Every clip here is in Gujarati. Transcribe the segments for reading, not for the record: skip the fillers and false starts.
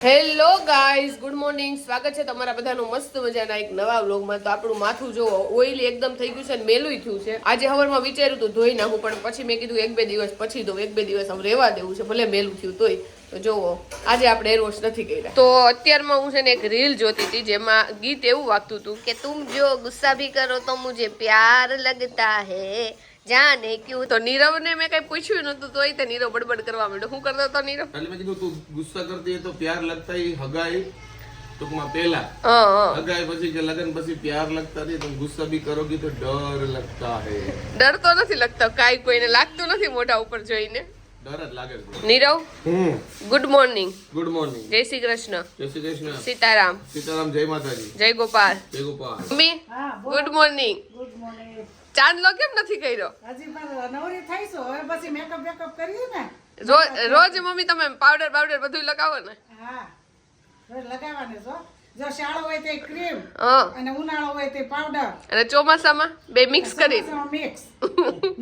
Hello guys, good morning. સ્વાગત છે તમારા બધાનું મસ્ત મજાના એક નવા વ્લોગમાં. તો આપણું માથું જો ઓઇલી એકદમ થઈ ગયું છે અને મેલું થયું છે. આજે સવારમાં વિચાર્યું હતું ધોઈ નાખું, પણ પછી મેં કીધું એક બે દિવસ પછી ધોઉં, એક બે દિવસ હવે રહેવા દેવું છે, ભલે મેલું થયું તોય. તો જોવો આજે આપણે એર વોશ નથી કર્યા. તો અત્યારમાં હું છે ને એક રીલ જોતી હતી જેમાં ગીત એવું વાગતું હતું કે તુમ જો ગુસ્સા ભી કરો તો મુझे प्यार लगता है જાને ક્યું. તો નીરવને મેં કઈ પૂછ્યું નતું તોય તે નીરવ બડબડ કરવા માંડ્યો. શું કરતો હતો નીરવ? એટલે મેં કીધું તું ગુસ્સા કરતી હે તો પ્યાર લગતા હી હગાઈ ટૂંકમાં પહેલા હગાઈ પછી કે લગન પછી પ્યાર લગતા નથી, તો ગુસ્સા ભી કરોગી તો ડર લગતા હે. ડર તો નથી લગતો, કાઈ કોઈને લાગતું નથી મોઢા ઉપર જોઈને. ડર જ લાગે છે. Nirav good morning. Good morning. જય શ્રી કૃષ્ણ. જય શ્રી કૃષ્ણ. સીતારામ. સીતારામ. જય માતાજી. જય ગોપાલ. જય Gopal. Mummy good morning. Good morning. ચાંદલો કેમ નથી કર્યો? હજી પણ નવરી થઈશું હવે, પછી મેકઅપ બેકઅપ કરીએ ને. રોજ મમ્મી તમે પાવડર બધું લગાવો ને? હા, રોજ લગાવવાની છો. જો શાળો હોય તે ક્રીમ અને ઉનાળો હોય તે પાવડર અને ચોમાસામાં બે મિક્સ કરી મિક્સ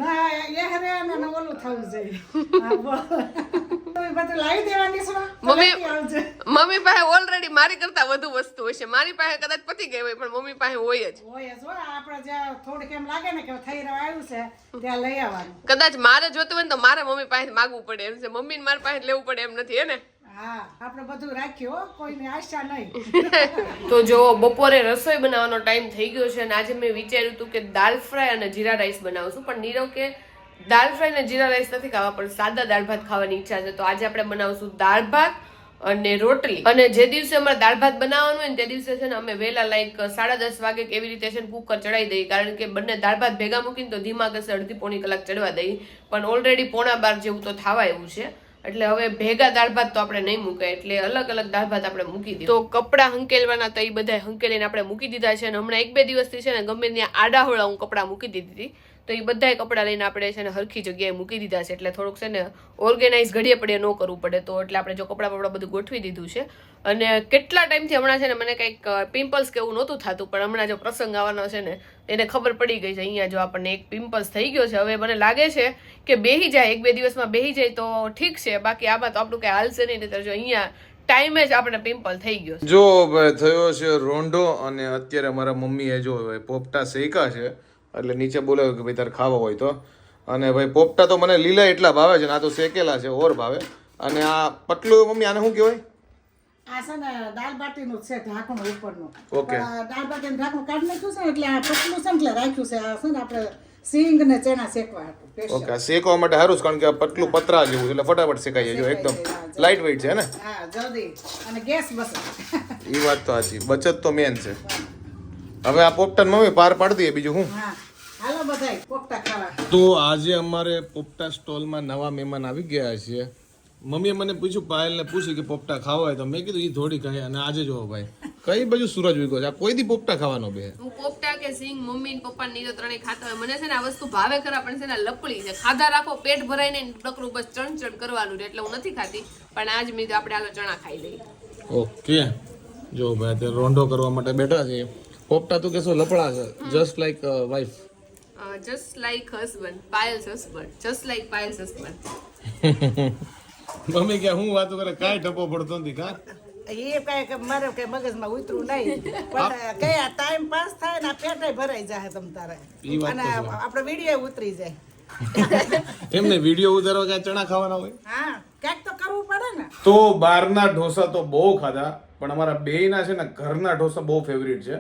ના એ હરે અને ઓલું થવું જોઈએ. હા બોલ. તમે બધું લાવી દેવાની છો. મમ્મી પાસે ઓલરેડી મારી કરતા વધુ વસ્તુ હશે. મારી પાસે કદાચ પતી ગઈ હોય પણ મમ્મી પાસે હોય જ. આપણે જ્યાં થોડુંક એમ લાગે ને કે થઈ રહ્યું આવ્યું છે ત્યાં લઈ આવવાનું. કદાચ મારે જોતું હોય ને તો મારે મમ્મી પાસે માંગવું પડે એમ છે. મમ્મીને મારી પાસે લેવું પડે એમ નથી હે ને? હા, આપણે બધું રાખ્યું, કોઈની આશા નહીં. તો જો બપોરે રસોઈ બનાવવાનો ટાઈમ થઈ ગયો છે અને આજે મેં વિચાર્યું હતું કે દાલ ફ્રાય અને જીરા રાઈસ બનાવશું, પણ નીરવ કે દાલ ફ્રાય અને જીરા રાઈસ નથી ખાવા, પણ સાદા દાળ ભાત ખાવાની ઈચ્છા છે. તો આજે આપણે બનાવશું દાળ ભાત અને રોટલી. અને જે દિવસે અમારે દાળ ભાત બનાવવાનું હોય ને તે દિવસે છે ને અમે વહેલા લાઈક 10:30 વાગે કેવી રીતે છે ને કુકર ચડાવી દઈએ, કારણ કે બંને દાળ ભાત ભેગા મૂકીને તો ધીમા ગેસે અડધી પોણી કલાક ચડવા દઈએ, પણ ઓલરેડી 11:15 જેવું તો થવા એવું છે. એટલે હવે ભેગા દાળ ભાત તો આપણે નહીં મૂકાય, એટલે અલગ અલગ દાળ ભાત આપણે મૂકી દીધું. તો કપડા હંકેલવાના તો એ બધા હંકેલીને આપણે મૂકી દીધા છે. અને હમણાં એક બે દિવસથી છે ને ગમે ત્યાં આડાહોળા હું કપડા મૂકી દીધી હતી, તો એ બધા કપડા લઈને આપણે છે ને હરખી જગ્યાએ મૂકી દીધા છે. એટલે થોડુંક છે ને ઓર્ગેનાઇઝ ઘડીએ પડે ન કરવું પડે, તો એટલે આપણે જો કપડા બધું ગોઠવી દીધું છે. અને કેટલા ટાઈમથી હમણાં છે ને મને કંઈક પિમ્પલ્સ કે એવું નહોતું થતું, પણ હમણાં જો પ્રસંગ આવવાનો છે ને એને ખબર પડી ગઈ છે. અહીંયા જો આપણને એક પિમ્પલ્સ થઈ ગયો છે. હવે મને લાગે છે કે બેહી જાય, એક બે દિવસમાં બેહી જાય તો ઠીક છે, બાકી આમાં તો આપણું કઈ હાલશે નહીં. તો જો અહીંયા ટાઈમે જ આપણે પિમ્પલ થઈ ગયો. જો ભાઈ થયો છે રોંઢો, અને અત્યારે મારા મમ્મીએ જો પોપટા શેકા છે એટલે નીચે બોલાવ્યું કે ભાઈ તારે ખાવા હોય તો. અને ભાઈ પોપટા તો મને લીલા એટલા ભાવે છે ને આ તો શેકેલા છે ઓર ભાવે. અને આ પટલું મમ્મી આને શું કહેવાય? આ છે ને દાળ બાટીનું છે ઢાંકણું ઉપરનું. ઓકે. દાળ બાટીનું ઢાંકણું કાઢી નાખ્યું છે એટલે આ પતલું છે એટલે રાખ્યું છે. આ છે ને આપણે સિંગ ને ચણા શેકવા હતું. ઓકે, શેકવા માટે સારું કારણ કે આ પતલું પતરા જેવું છે એટલે ફટાફટ શેકાઈ જાય. જો એકદમ લાઇટ વેઇટ છે ને? હા, જલ્દી. અને ગેસ બચે. એ વાત તો સાચી, બચત તો મેન છે. હવે આ પોપટા મમ્મી પાર પાડી દઈએ, બીજું હું. હા, હાલો બધાય પોપટા ખાવા. તો આજે અમારે પોપટા સ્ટોલમાં નવા મહેમાન આવી ગયા છે. મમ્મીએ મને પૂછ્યું, પાયલને પૂછ્યું કે પોપટા ખાવા હોય, તો મેં કીધું એ થોડી ખાય. અને આજે જો ભાઈ કઈ બાજુ સૂરજ ઉગ્યો છે, આ કોઈ દી પોપટા ખાવાનો બે. હું પોપટા કે સિંગ મમ્મી ને પપ્પા નીરવ ત્રણેય ખાતા હોય. મને છે ને આ વસ્તુ ભાવે ખરા, પણ છે ને લપડી છે. ખાધા રાખો પેટ ભરાય ને ટકરું બસ ચણ કરવાનું, એટલે હું નથી ખાતી. પણ આજ મેં આપણે આલો ચણા ખાઈ લઈએ. ઓકે, જો ભાઈ અત્યારે રોંઢો કરવા માટે બેઠા છે. પોપટા તો કેસો લપડા છે, just like wife. Just like husband, Payal's husband, just like Payal's husband. Mummy કે હું વાતો કરે, કાંઈ ટપો પડતો નથી. કા એ કઈ મારે કઈ મગજમાં ઉતરું નહીં, પણ કયા ટાઈમ પાસ થાય ને પેટે ભરાઈ જાય તમ તારે, અને આપણે વિડીયો ઉતરી જાય. એમને વિડીયો ઉતારવા ક્યાં ચણા ખાવાના હોય? હા, ક્યાંક તો કરવું પડે ને. તો બહારના ઢોસા તો બહુ ખાધા, પણ અમારા બેયના છે ને ઘરના ઢોસા બહુ ફેવરિટ છે.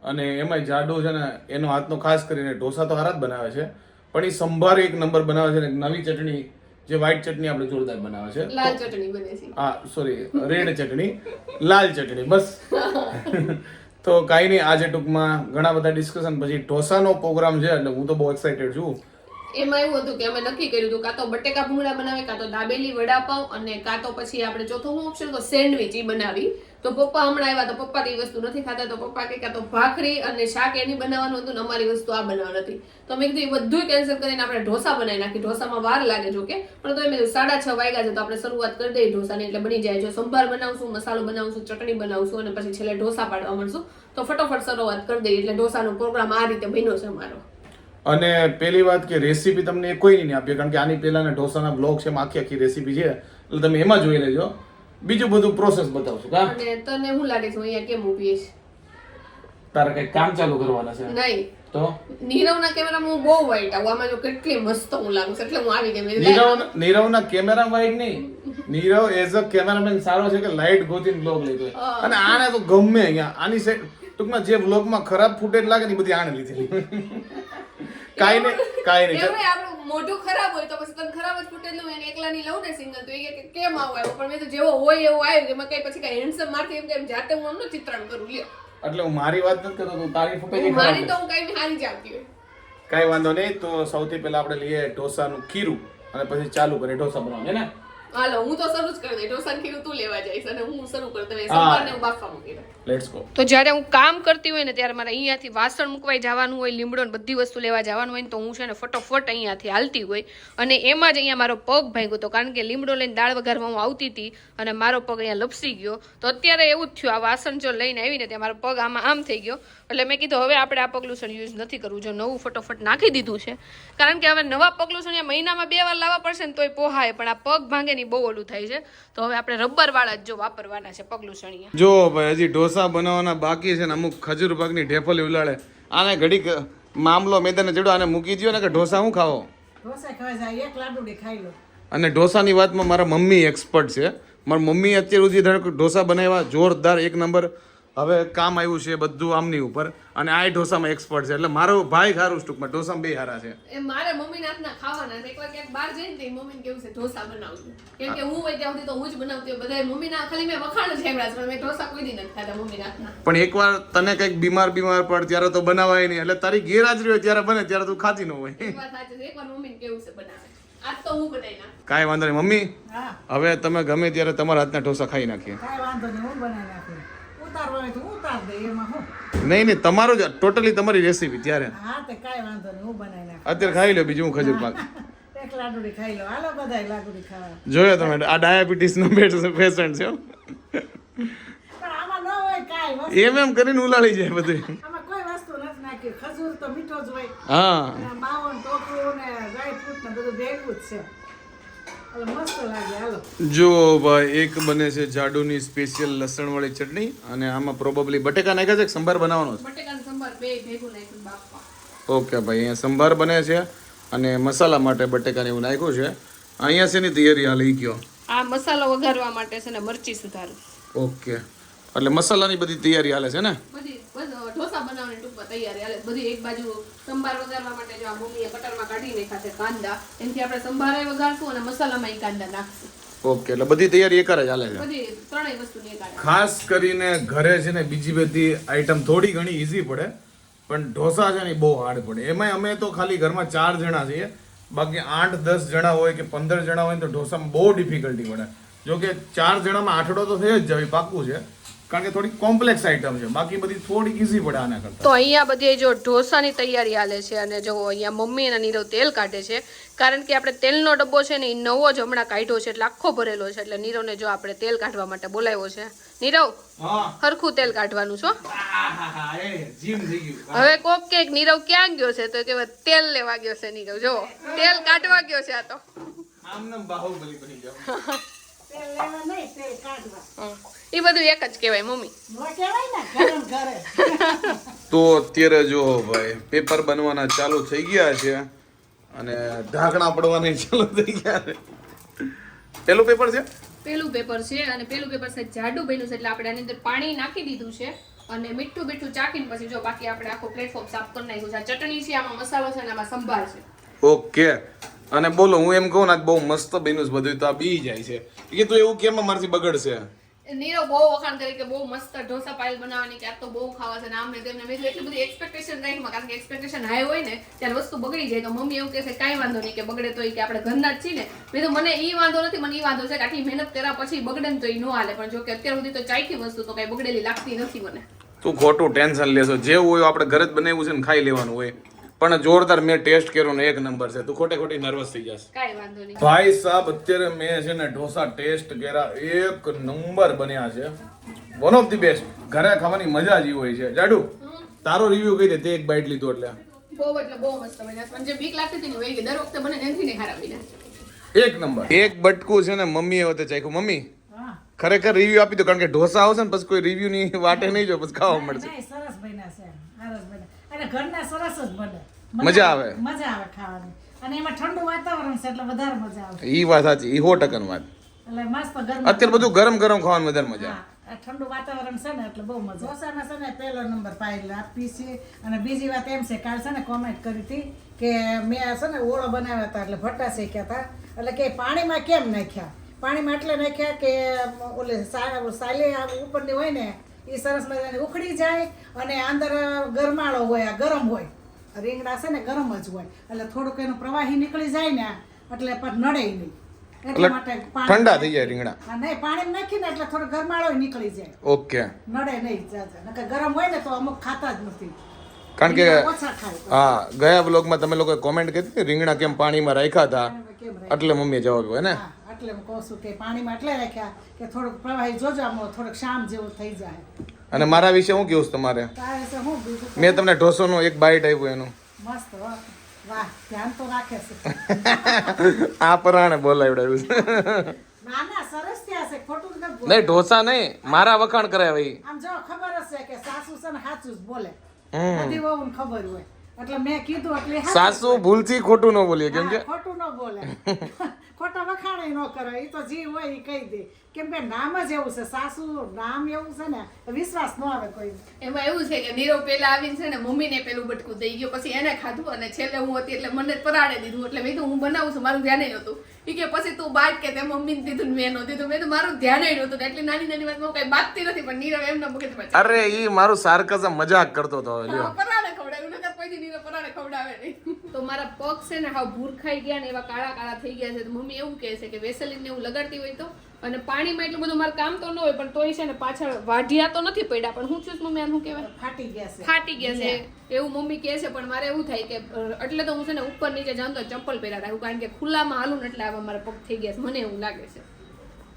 અને એમાંય જાડો છે ને એનો હાથનો ખાસ કરીને ઢોસા તો હારા જ બનાવે છે, પણ એ સંભાર એક નંબર બનાવે છે ને. નવી ચટણી જે વ્હાઈટ ચટણી આપણે જોરદાર બનાવે છે, લાલ ચટણી બને છે. હા સોરી, રેડ ચટણી, લાલ ચટણી બસ. તો કાંઈ નહીં, આજે ટૂંકમાં ઘણા બધા ડિસ્કશન પછી ઢોસાનો પ્રોગ્રામ છે એટલે હું તો બહુ એક્સાઇટેડ છું. એમાં એવું હતું કે અમે નક્કી કર્યું હતું કાં તો બટેકા ભૂંગળા બનાવે, કાં તો દાબેલી વડાપાવ, અને કાં તો પછી આપણે ચોથો હું ઓપ્શન તો સેન્ડવિચ ઈ બનાવી. તો પપ્પા હમણાં આવ્યા તો પપ્પા એ વસ્તુ નથી ખાતા, તો પપ્પા કે કાં તો ભાખરી અને શાક એની બનાવવાનું હતું ને અમારી વસ્તુ આ બનાવવાની હતી. તો મેં કીધું એ બધું કેન્સલ કરીને આપણે ઢોસા બનાવી નાખી. ઢોસામાં વાર લાગે જો કે, પણ તો એમ 6:30 વાગ્યા છે તો આપણે શરૂઆત કરી દઈએ ઢોસાની, એટલે બની જાય. જો સંભાર બનાવશું, મસાલો બનાવશું, ચટણી બનાવશું અને પછી છેલ્લે ઢોસા પાડવા મળશું, તો ફટોફટ શરૂઆત કરી દઈએ. એટલે ઢોસાનો પ્રોગ્રામ આ રીતે બન્યો છે અમારો. અને પહેલી વાત કે રેસીપી તમને કોઈ નહીં આપીએ, કારણ કે આની પહેલાના ઢોસાના બ્લોગ છે એમાં આખી રેસીપી છે, એટલે તમે એમાં જોઈ લેજો. બીજું બધું પ્રોસેસ બતાવશું કા અને તને શું લાગે છે હું અહીંયા કેમ ઊભી છે? તારે કઈ કામ ચાલુ કરવાના છે નહીં, તો નીરવના કેમેરામાં હું બહુ white આવું. આમાં જો કેટલી મસ્ત હું લાગુ છું એટલે હું આવી ગઈ. મેં કીધું, નીરવના કેમેરા વાઇડ નહીં, નીરવ એઝ અ કેમેરામેન સારો છે કે લાઇટ ગોતીને બ્લોગ લીધો છે. અને આને તો ગમે અહીંયા આની સાઈડ ટૂંકમાં જે બ્લોગમાં ખરાબ ફૂટેજ લાગે ને એ બધી આને લીધેલી. કાઈ નહીં એવું હોય, આપણું મોઢું ખરાબ હોય તો પછી તને ખરાબ જ ફૂટેલું હોય અને એકલાની લઉં ને સિંગલ તો એ કે કેમ આવું આવ્યો, પણ મેં તો જેવો હોય એવો આવ્યો. એમાં કઈ પછી કઈ હેન્ડસમ મારથી એમ કેમ જાતે હું એમનું ચિત્રણ કરું લ્યો. એટલે હું મારી વાત નથી કરતો, તું તારી ફૂટેજ મારી તો હું કઈ હારી જ આવતી હોય. કાઈ વાંધો નહીં. તો સૌથી પહેલા આપણે લઈએ ઢોસાનું ખીરું અને પછી ચાલુ કરીએ ઢોસા બનાવવાનું, હે ને? હાલો હું તો શરૂ જ કરી દઈ. ઢોસાનું ખીરું તું લેવા જઈશ અને હું શરૂ કરી દઉં. સંભારને હું બાફવા મૂકી દઉં. Let's go. તો જ્યારે હું કામ કરતી હોય ને ત્યારે મારે અહીંયાથી વાસણ મૂકવાઈ જવાનું હોય, લીમડો ને બધી વસ્તુ લેવા જવાનું હોય ને તો હું છે ને ફટોફટ અહીંયાથી હાલતી હોય અને એમાં જ અહીંયા મારો પગ ભાગ્યો હતો, કારણ કે લીમડો લઈને દાળ વઘારવા હું આવતી હતી અને મારો પગ અહીંયા લપસી ગયો. તો અત્યારે એવું જ થયું, આ વાસણ જો લઈને આવીને ત્યાં મારો પગ આમાં આમ થઈ ગયો. એટલે મેં કીધું હવે આપણે આ પગલુંસણ યુઝ નથી કરવું, જો નવું ફટોફટ નાખી દીધું છે, કારણ કે હવે નવા પગલુંસણ મહિનામાં 2 વાર લાવવા પડશે ને તોય પોહાય, પણ આ પગ ભાંગે ની બહુ ઓલું થાય છે. તો હવે આપણે રબર વાળા જ જો વાપરવાના છે પગલુંસણ. જો ભાઈ હજી ઢોસા બનાવવાના બાકી છે ને અમુક ખજૂર પાકની ઢેફલી ઉલાળે. આને ઘડીક મામલો મેદાને ચડ્યો, આને મૂકી દો ને કે ઢોસા હું ખાવો. ઢોસા ખાવા જાય એક લાડુડી ખાઈ લો. અને ઢોસાની વાતમાં મારા મમ્મી એક્સપર્ટ છે. મારા મમ્મી અત્યાર સુધી ઢોસા બનાવ્યા જોરદાર, એક નંબર. હવે કામ આવ્યું છે બધું આમની ઉપર અને આ ઢોસામાં એક્સપર્ટ છે. એટલે મારો ભાઈ ખારું ટૂંકમાં ઢોસામાં 2 હારા છે. એ મારે મમ્મીના હાથના ખાવાના છે. એકવાર ક્યાંક બહાર જઈને તે મમ્મીને કેવું છે ઢોસા બનાવવું, કેમ કે હું હોય ત્યાં સુધી તો હું જ બનાવતી હોય. બધા મમ્મીના ખાલી મેં વખાણ જ સાંભળ્યા છે, પણ મેં ઢોસા કોઈ દી નથી ખાધા મમ્મીના હાથના. પણ એકવાર તને કંઈક બીમાર પડ ત્યારે તો બનાવાય નહીં, એટલે તારી ગેરહાજરી હોય ત્યારે બને, ત્યારે તું ખાતી ન હોય. એક વાત સાચી છે, એકવાર મમ્મીને કેવું છે બનાવે. આજ તો હું બનાવી નાખું. કાંઈ વાંધો નહીં મમ્મી, હા હવે તમે ગમે ત્યારે તમારા હાથના ઢોસા ખાઈ નાખીએ. કાંઈ વાંધો નહીં, હું બનાવી નાખું. ઉતારવા હોય તો ઉતાર દે, એમાં હું. નહીં તમારું જ ટોટલી તમારી રેસીપી ત્યારે. હા તે કાંઈ વાંધો નહીં, હું બનાવી નાખું. અત્યારે ખાઈ લો બીજું હું ખજૂર પાક. એક લાડુડી ખાઈ લો, હાલો બધાય લાડુડી ખાવા. જોયો તમે આ ડાયાબિટીસનો પેશન્ટ છે હો. પણ આમાં ન હોય કાંઈ વસ્તુ. એમ કરીને ઉલાળી જાય બધું. આમાં કોઈ વસ્તુ નથી નાખી. ખજૂર તો મીઠો જ હોય, હા અને માવો ને ટોપરું ને ડ્રાયફ્રૂટ ને બધું ભેગું જ છે. એટલે મસ્ત લાગે. હાલો જો ભાઈ એક બને છે જાડુની સ્પેશિયલ લસણવાળી ચટણી અને આમાં પ્રોબેબલી બટેકા નાખ્યા છે કે સંભાર બનાવવાનો છે. બટેકાનું સંભાર બે ભેગું નાખ્યું બાફવા. ઓકે ભાઈ અહીંયા સંભાર બને છે અને મસાલા માટે બટેકાને એવું નાખ્યું છે. અહીંયા શેની તૈયારી હાલ ઈ કયો? આ મસાલો વઘારવા માટે છે ને મરચી સુધારું. ઓકે એટલે મસાલાની બધી તૈયારી હાલે છે ને? બધી ઢોસા બનાવવાની ટૂંકમાં તૈયારી હાલે. બધી એક બાજુ સંભાર વઘારવા માટે જો આ મમ્મીએ કટરમાં કાઢી નાખ્યા છે કાંદા, એનાથી આપણે સંભારે વઘારશું અને મસાલામાં કાંદા નાખશું. ઓકે એટલે બધી તૈયારી એક જ હાલે છે. બધી ત્રણેય વસ્તુની એક હારે. ખાસ કરીને ઘરે છે ને બીજી બધી આઈટમ થોડી ઘણી ઈઝી પડે, પણ ઢોસા છે ને બહુ હાર્ડ પડે. એમાંય અમે તો ખાલી ઘરમાં 4 જણા છીએ, બાકી 8-10 જણા હોય કે 15 જણા હોય તો ઢોસામાં બહુ ડિફિકલ્ટી પડે. જો કે 4 જણામાં આઠડો તો થઈ જ જાય પાકું છે, કારણ કે થોડી કોમ્પ્લેક્સ આઈટમ છે, બાકી બધી થોડી ઈઝી પડે આના કરતા. તો અહીંયા બધી જો ઢોસાની તૈયારી હાલે છે અને જો અહીંયા મમ્મી અને નીરવ તેલ કાઢે છે, કારણ કે આપણે તેલનો ડબ્બો છે ને એ નવો જ હમણાં કાઢ્યો છે, એટલે આખો ભરેલો છે. એટલે નીરવને જો આપણે તેલ કાઢવા માટે બોલાવ્યો છે. નીરવ હરખું તેલ કાઢવાનું છો. હવે કોક કે નીરવ ક્યાં ગયો છે તો કે તેલ લેવા ગયો છે નીરવ. જો તેલ કાઢવા ગયો છે. આ તો આમને બાહુબલી બની જાવ. તેલ લેવા નહીં, તેલ કાઢવા. એ બધું એક જ કહેવાય મમ્મી. ન કહેવાય ને, ગરમ ઘરે. તો અત્યારે જો ભાઈ પેપર બનવાના ચાલુ થઈ ગયા છે અને ઢાંકણા પડવાના ચાલુ થઈ ગયા છે. પેલું પેપર છે, પેલું પેપર છે અને પેલું પેપર છે જાડું બન્યું છે, એટલે આપણે આની અંદર પાણી નાખી દીધું છે અને મીઠું બીઠું ચાખીને પછી જો બાકી આપણે આખો પ્લેટફોર્મ સાફ કરી નાખ્યું છે. આ ચટણી છે, આમાં મસાલો છે અને આમાં સંભાર છે. ઓકે. અને બોલો હું એમ કહું ને બહુ મસ્ત બન્યું છે બધું, તો આ બી જાય છે કે તું એવું કેમ મારથી બગડશે? નીરવ બહુ વખાણ કરી કે બહુ મસ્ત ઢોસા પાયલ બનાવવાની, કે આ તો બહુ ખાવા છે, આમને તેમને. મેં એટલી બધી એક્સપેક્ટેશન રાખી, કારણ કે એક્સપેક્ટેશન હાઈ હોય ને ત્યારે વસ્તુ બગડી જાય. તો મમ્મી એવું કહે છે કાંઈ વાંધો નહીં, કે બગડે તો કે આપણે ઘરના જ છીએ ને. મેં તો મને ઈ વાંધો નથી, મને ઈ વાંધો છે કે આટલી મહેનત કર્યા પછી બગડે ને તો ઈ ન હાલે, પણ જો કે અત્યાર સુધી તો ચાખી વસ્તુ તો કઈ બગડેલી લાગતી નથી મને. તું ખોટું ટેન્શન લેશો, જેવું હોય આપણે ઘરે જ બનાવ્યું છે ને ખાઈ લેવાનું હોય. પણ જોરદાર મેં ટેસ્ટ કર્યો ને એક નંબર છે, તું ખોટી નર્વસ થઈ જશે. કાંઈ વાંધો નહીં ભાઈ સાહેબ, અત્યારે મેં છે ને ઢોસા ટેસ્ટ કર્યા, એક નંબર બન્યા છે, વન ઓફ ધી બેસ્ટ. ઘરે ખાવાની મજા જ હોય છે. જાડુ તારો રિવ્યુ કહી દે, તે એક બાઈટ લીધો એટલે. બહુ એટલે બહુ મસ્ત બન્યા. પણ જે બીક લાગતી હતી ને વહી ગઈ. દર વખતે બને એનાથી ને ખરાબ બન્યા. એક નંબર. એક બટકું છે ને મમ્મીએ વખતે ચાખ્યું. મમ્મી હા ખરેખર રિવ્યુ આપી દો કારણ કે ઢોસા આવશે ને પછી કોઈ રિવ્યુ ની વાટે નહીં જો પછી ખાવા મળશે. નહીં, સરસ બન્યા છે, સરસ બન્યા. અને ઘરના સરસ જ બને. મજા આવે. મજા આવે ખાવાની. અને એમાં ઠંડુ વાતાવરણ છે એટલે વધારે મજા આવે. ઈ વાત સાચી, ઈ 100% વાત. એટલે મસ્ત ગરમ. અત્યારે બધું ગરમ ગરમ ખાવાનું વધારે મજા. હા, આ ઠંડુ વાતાવરણ છે ને એટલે બહુ મજા. ઢોસામાં છે ને પહેલો નંબર પાયલ આપી છે. અને બીજી વાત એમ છે, કાલ છે ને કોમેન્ટ કરી હતી કે મેં છે ને ઓળો બનાવ્યા હતા એટલે ભટ્ટા શેક્યા હતા એટલે કે પાણીમાં કેમ નાખ્યા. પાણીમાં એટલે નાખ્યા કે ઓલે સાલે ઉપરની હોય ને એ સરસ મજાની ઉખડી જાય અને અંદર ગરમાળો હોય, આ ગરમ હોય. રીંગણા છે ને ગરમ જ હોય એટલે થોડુંક એનું પ્રવાહી નીકળી જાય ને એટલે પણ નડે નહીં. એટલા માટે ઠંડા થઈ જાય રીંગણા. હા, નહીં, પાણીમાં નાખીને એટલે થોડો ગરમાળો નીકળી જાય. ઓકે. નડે નહીં જાજા. નકર ગરમ હોય ને તો અમુક ખાતા જ નથી. કારણ કે ઓછા ખાય. હા, ગયા બ્લોગમાં તમે લોકોએ કોમેન્ટ કરી હતી રીંગણા કેમ પાણીમાં રાખ્યા હતા કેમ રહે? એટલે મમ્મીએ જવાબ આપ્યો ને. હા, એટલે હું કહું છું કે પાણીમાં એટલે રાખ્યા કે થોડુંક પ્રવાહી જોજો આમાં થોડુંક શામ જેવું થઈ જાય. અને મારા વિશે શું કેવું છે તમારે? તારે છે હું બીજું તો મેં તમને ઢોસોનો એક બાઈટ આપ્યું એનું. મસ્ત હો. વાહ, ધ્યાન તો રાખે છે. આ પરાણે બોલાવડાવ્યું છે. ના ના, સરસ થયા છે, ખોટું જ નથી બોલતા. નહીં ઢોસા નહીં, મારા વખાણ કરાય ભાઈ. આમ જો ખબર હશે કે સાસુ છે ને સાચું જ બોલે. બધી વહુને ખબર હોય એટલે મેં કીધું એટલે સાચું સાસુ બોલે. ભૂલથી ખોટું ન બોલીએ કેમ કે હા, ખોટું ન બોલે. ખોટા વખાણે ન કરે, એ તો જે હોય એ કહી દે. કેમ કે નામ જ એવું છે, સાસુ નામ એવું છે ને વિશ્વાસ ન આવે કોઈ. એમાં એવું છે કે નીરવ પેલા આવીને છે ને મમ્મીને પેલું બટકું દઈ ગયો, પછી એને ખાધું અને છેલ્લે હું હતી એટલે મને જ પરાડે દીધું. એટલે મેં કીધું હું બનાવું છું, મારું ધ્યાન નહોતું. એ કે પછી તું બાદ કે તે મમ્મીને દીધું ને મેં નહોતું. મેં તો મારું ધ્યાન નહોતું એટલે નાની નાની વાતમાં હું કઈ બાતતી નથી. પણ નીરવ એમના મગજમાં અરે ઈ મારું સાર્કઝમ મજાક કરતો હતો લ્યો. પરાડે ખવડાવ્યું નકર કોઈથી નીરવ પરાડે ખવડાવે નહીં. તો મારા પગ છે ને હાવ ભૂરખાઈ ગયા ને એવા કાળા કાળા થઈ ગયા છે. તો મમ્મી એવું કહે છે કે વેસલીન ને એવું લગાડતી હોય તો, અને પાણીમાં એટલું બધું મારું કામ તો ન હોય પણ તોય છે ને પાછળ વાઢિયા તો નથી પડ્યા. પણ હું છું મમ્મી આનું કહેવાય ફાટી ગયા છે. ફાટી ગયા છે એવું મમ્મી કહે છે. પણ મારે એવું થાય કે એટલે તો હું છે ને ઉપર નીચે જાઉં તો ચપ્પલ પહેર્યા રાખું કારણ કે ખુલ્લામાં હાલું ને એટલે આવા મારા પગ થઈ ગયા છે. મને એવું લાગે છે.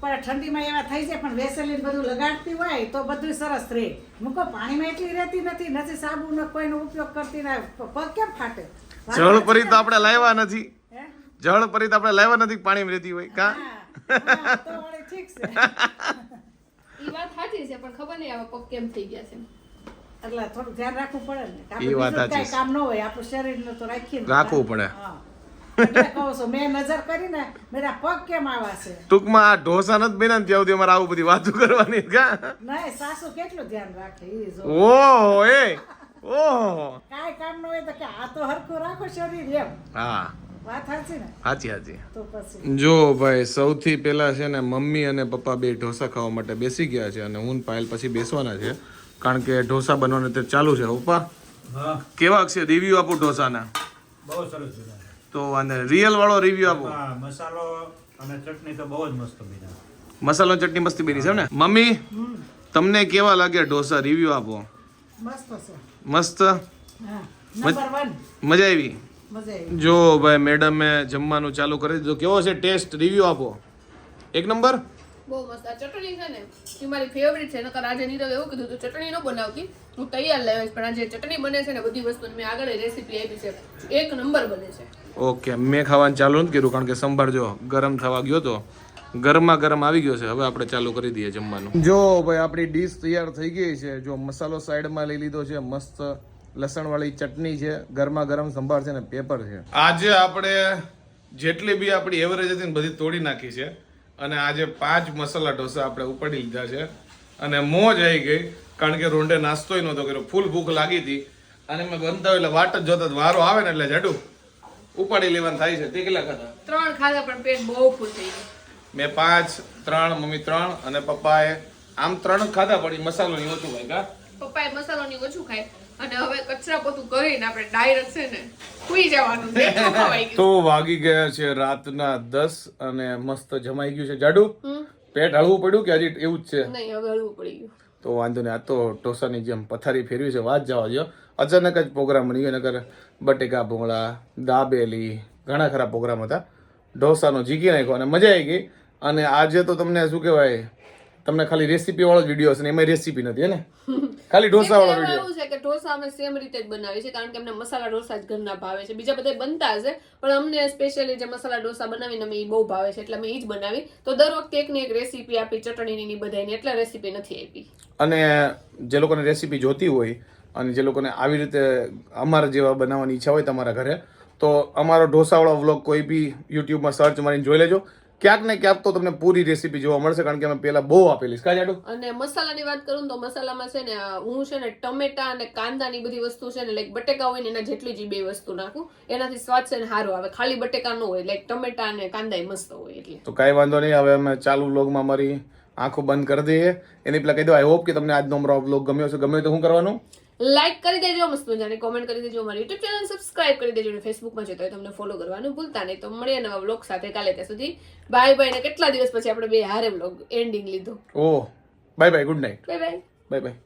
પણ ઠંડીમાં એવા થઈ જાય પણ વેસલીન બધું લગાડતી હોય તો બધું સરસ રહે. મૂકો પાણીમાં એટલી રહેતી નથી સાબુનો કોઈનો ઉપયોગ કરતી ના, પગ કેમ ફાટે? જળ પરી તો આપણે લાવ્યા નથી. હે? જળ પરી તો આપણે લાવ્યા નથી પાણીમાં રહેતી હોય કા. હા, તો વળી ઠીક છે. ઈ વાત સાચી છે પણ ખબર નહીં આવા પગ કેમ થઈ ગયા છે. એટલે થોડું ધ્યાન રાખવું પડે ને. ઈ વાત આપણે બીજું સાચી કાંઈ કામ ન હોય, આપણું શરીરનું તો રાખીએ ને. રાખવું પડે. હા. એટલે કહું છું, મેં નજર કરીને મેરા પગ કેમ આવા છે. ટૂંકમાં આ ઢોસા નથી બન્યા ને ત્યાં સુધી અમારે આવું બધી વાતો કરવાની કા. નહીં, સાસુ કેટલું ધ્યાન રાખે ઈ જો. ઓહો એ ઓહો. કાંઈ કામ ન હોય તો કે આ તો હરખું રાખો શરીર એમ. હા વાત સાચી ને? સાચી સાચી. તો પછી જો ભાઈ સૌથી પહેલા છે ને મમ્મી અને પપ્પા બે ઢોસા ખાવા માટે બેસી ગયા છે અને હું પાયલ પછી બેસવાના છે કારણ કે ઢોસા બનવાના તે ચાલુ છે. પપ્પા હા, કેવા છે રિવ્યુ આપો ઢોસાના? બહુ સરસ બન્યા. તો અને રિયલ વાળો રિવ્યુ આપો. હા, મસાલો અને ચટણી તો બહુ જ મસ્ત બન્યા. મસાલો ચટણી મસ્તી બની છે ને મમ્મી? તમને કેવા લાગ્યા ઢોસા? રિવ્યુ આપો. મસ્ત છે. મસ્ત. હા, નંબર 1. મજા આવી? મજા આવી. જો ભાઈ મેડમે જમવાનું ચાલુ કરી દીધું. કેવો છે ટેસ્ટ? રિવ્યુ આપો. એક નંબર. બહુ મસ્ત. આ ચટણી છે ને એ મારી ફેવરિટ છે. નકર આજે નીરવ એવું કીધું તું ચટણી ન બનાવતી, હું તૈયાર લાવીશ. પણ આજે ચટણી બને છે ને બધી વસ્તુ મેં આગળ રેસીપી આપી છે, એક નંબર બને છે. ઓકે, મેં ખાવાનું ચાલુ નથી કર્યું કારણ કે સંભાળ જો ગરમ થવા ગયો તો ગરમા ગરમ આવી ગયો છે. હવે આપણે ચાલુ કરી દઈએ જમવાનું. જો ભાઈ આપણી ડીશ તૈયાર થઈ ગઈ છે. જો મસાલો સાઈડમાં લઈ લીધો છે, મસ્ત લસણ વાળી ચટણી છે, ગરમા ગરમ સંભાર છે ને પેપર છે. આજે આપણે જેટલી બી આપણી એવરેજ હતી ને બધી તોડી નાખી છે અને આજે 5 મસાલા ઢોસા આપણે ઉપાડી લીધા છે અને મોજ આવી ગઈ કારણ કે રોંડે નાસ્તોય નહોતો કર્યો. ફૂલ ભૂખ લાગી હતી અને મેં બનતા એટલે વાટ જ જોતા વારો આવે ને એટલે જાડું ઉપાડી લેવાનું થાય છે. તે કેટલા ખાધા? 3 ખાધા પણ પેટ બહુ ફૂલ થઈ ગયું. મેં 5, 3, મમ્મી 3 અને પપ્પાએ આમ 3 ખાધા પણ મસાલો ની ઓછું ભાઈ કા. પપ્પાએ મસાલોની ઓછું ખાય અને હવે કચરા પોતું કરીને આપણે ડાયરેક્ટ છે ને સુઈ જવાનું છે. એટલું ખવાઈ ગયું. તો વાગી ગયા છે રાતના 10 અને મસ્ત જમાઈ ગયું છે. જાડુ પેટ હળવું પડ્યું કે હજી એવું જ છે? નહીં, હવે હળવું પડી ગયું. તો વાંધો નહીં. આ તો ઢોસાની જેમ પથારી ફેરવી છે. વાત જવા દો. અચાનક જ પ્રોગ્રામ બની ગયો. નકર બટેકા ભૂંગળા, દાબેલી ઘણા ખરા પ્રોગ્રામ હતા. ઢોસાનો જીકી નાખ્યો અને મજા આવી ગઈ. અને આજે તો તમને શું કહેવાય તમને ખાલી રેસીપી વાળો જ વિડીયો હશે ને એમાં રેસીપી નથી હે ને ખાલી ઢોસા વાળો એમાં વિડીયો. એવું છે કે ઢોસા અમે સેમ રીતે જ બનાવીએ છીએ કારણ કે અમને મસાલા ઢોસા જ ઘરના ભાવે છે. બીજા બધા બનતા હશે પણ અમને સ્પેશિયલી જે મસાલા ઢોસા બનાવીને અમે ઈ બહુ ભાવે છે એટલે અમે ઈ જ બનાવી. તો દર વખતે એકની એક રેસીપી આપી ચટણીની ની બધાની એટલે રેસીપી નથી આપી. અને જે લોકોને રેસીપી જોતી હોય અને જે લોકોને આવી રીતે અમારા જેવા બનાવવાની ઈચ્છા હોય તમારા ઘરે તો અમારો ઢોસાવાળો વ્લોગ કોઈ બી યુટ્યુબમાં સર્ચ મારીને જોઈ લેજો. ક્યાંક ને ક્યાંક તો તમને પૂરી રેસીપી જોવા મળશે કારણ કે અમે પહેલા બહુ આપેલી કા જાડુ. અને મસાલાની વાત કરું ને તો મસાલામાં છે ને હું છે ને ટમેટા અને કાંદાની બધી વસ્તુ છે ને લાઈક બટેકા હોય ને એના જેટલી જ બે વસ્તુ નાખું એનાથી સ્વાદ છે ને સારો આવે. ખાલી બટેકા ન હોય લાઈક ટમેટા અને કાંદા મસ્ત હોય એટલે. તો કાંઈ વાંધો નહીં. હવે અમે ચાલુ વ્લોગમાં અમારી આંખો બંધ કરી દઈએ. એની પેલા કહી દો આઈ હોપ કે તમને આજનો અમારો વ્લોગ ગમ્યો હશે. ગમ્યો તો શું કરવાનું? લાઈક કરી દેજો, મસ્ત મજાની કોમેન્ટ કરી દેજો, અમારી યુટ્યુબ ચેનલ સબસ્ક્રાઇબ કરી દેજો અને ફેસબુકમાં છે તો તમને ફોલો કરવાનું ભૂલતા નહીં. તો મળીએ નવા વ્લોગ સાથે કાલે. ત્યાં સુધી બાય બાય. ને કેટલા દિવસ પછી આપણે બે હારે વ્લોગ એન્ડિંગ લીધો. Oh bye bye, good night, bye bye. Bye by.